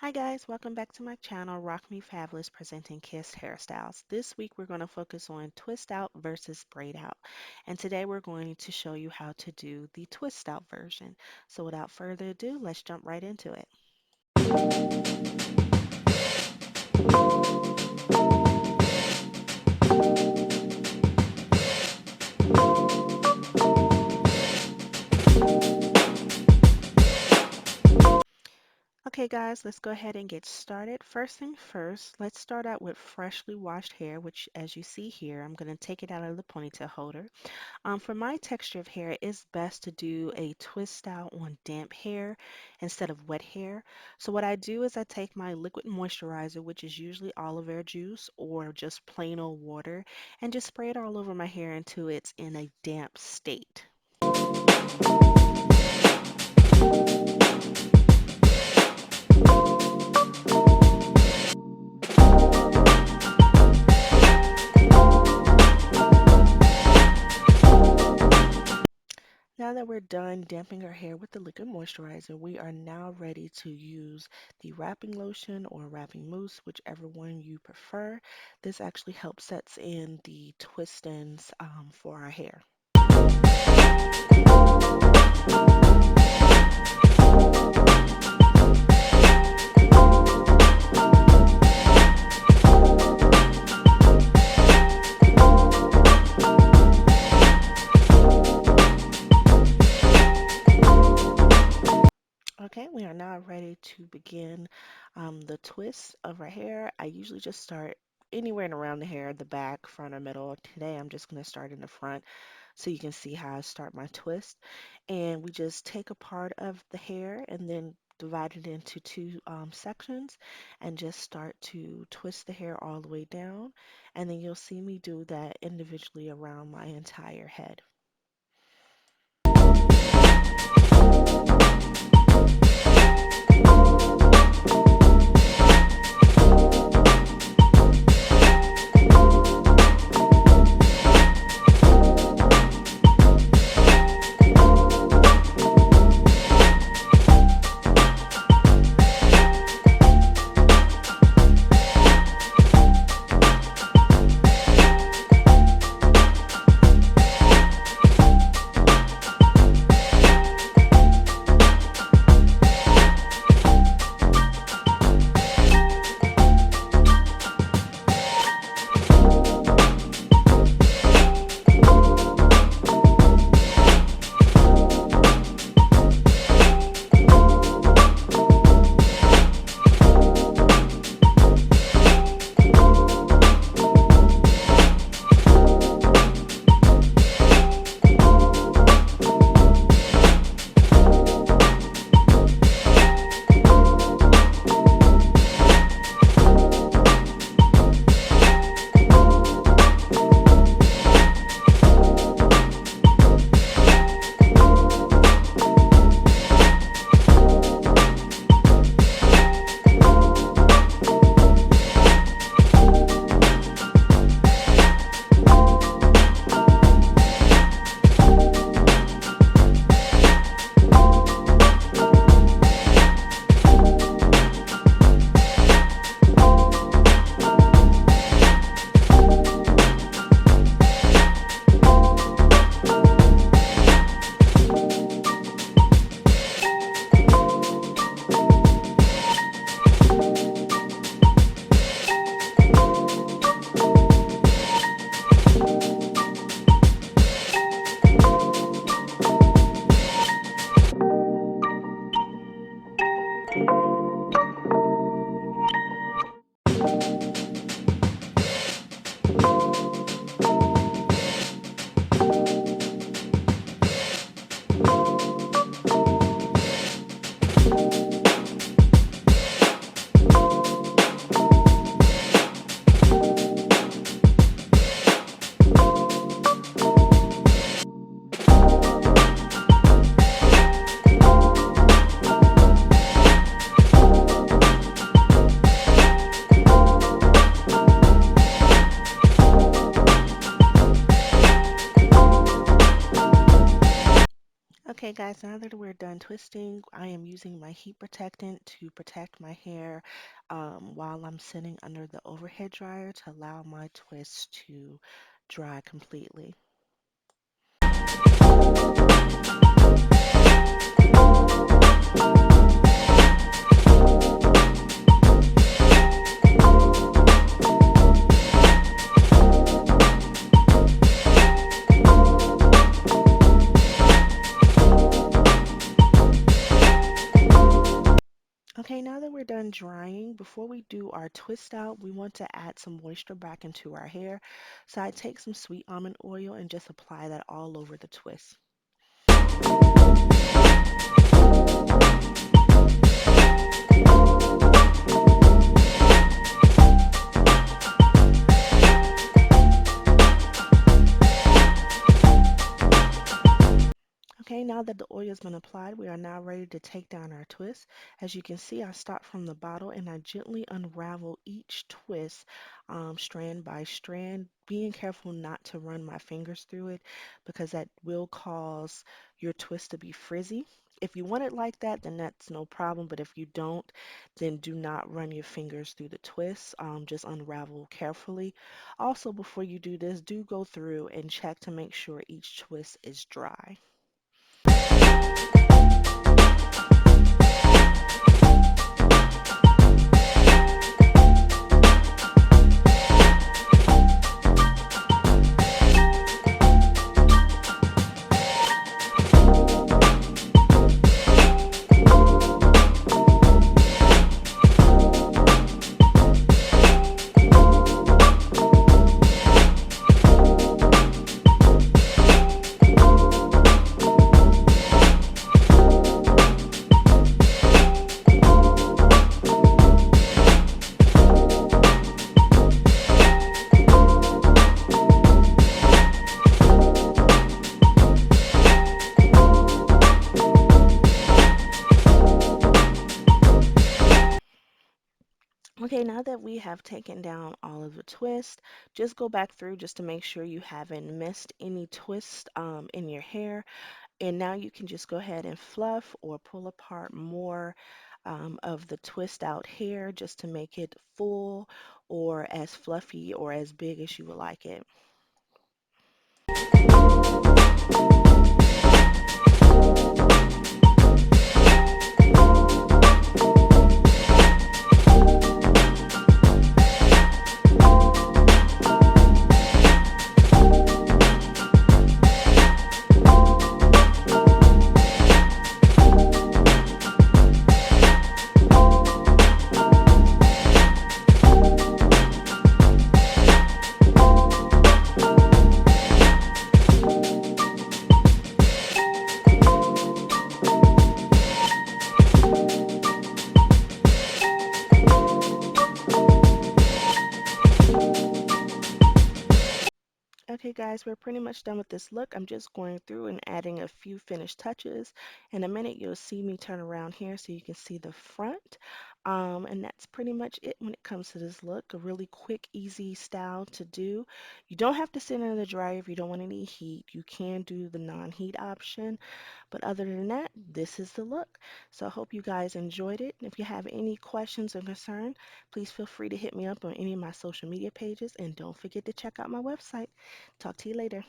Hi guys, welcome back to my channel, Rock Me Fabulous presenting Kiss Hairstyles. This week we're going to focus on twist out versus braid out. And today we're going to show you how to do the twist out version. So without further ado, let's jump right into it. Okay guys, let's go ahead and get started. First thing first, let's start out with freshly washed hair, which as you see here, I'm going to take it out of the ponytail holder. For my texture of hair, it's best to do a twist out on damp hair instead of wet hair. So what I do is I take my liquid moisturizer, which is usually aloe vera juice or just plain old water, and just spray it all over my hair until it's in a damp state. Now that we're done damping our hair with the liquid moisturizer, we are now ready to use the wrapping lotion or wrapping mousse, whichever one you prefer. This actually helps sets in the twist-ins for our hair. Okay, we are now ready to begin the twist of our hair. I usually just start anywhere and around the hair, the back, front, or middle. Today I'm just going to start in the front so you can see how I start my twist. And we just take a part of the hair and then divide it into two sections and just start to twist the hair all the way down. And then you'll see me do that individually around my entire head. Okay guys, now that we're done twisting, I am using my heat protectant to protect my hair while I'm sitting under the overhead dryer to allow my twists to dry completely. Okay, now that we're done drying, before we do our twist out, we want to add some moisture back into our hair. So I take some sweet almond oil and just apply that all over the twist. Okay, now that the oil has been applied, we are now ready to take down our twist. As you can see, I start from the bottle and I gently unravel each twist strand by strand, being careful not to run my fingers through it because that will cause your twist to be frizzy. If you want it like that, then that's no problem, but if you don't, then do not run your fingers through the twist. Just unravel carefully. Also, before you do this, do go through and check to make sure each twist is dry. Okay, now that we have taken down all of the twists, just go back through just to make sure you haven't missed any twist in your hair. And now you can just go ahead and fluff or pull apart more of the twist out hair just to make it full or as fluffy or as big as you would like it. Okay guys, we're pretty much done with this look. I'm just going through and adding a few finished touches. In a minute, you'll see me turn around here so you can see the front. And that's pretty much it when it comes to this look. A really quick, easy style to do. You don't have to sit in the dryer if you don't want any heat. You can do the non-heat option. But other than that, this is the look. So I hope you guys enjoyed it. If you have any questions or concern, please feel free to hit me up on any of my social media pages. And don't forget to check out my website. Talk to you later.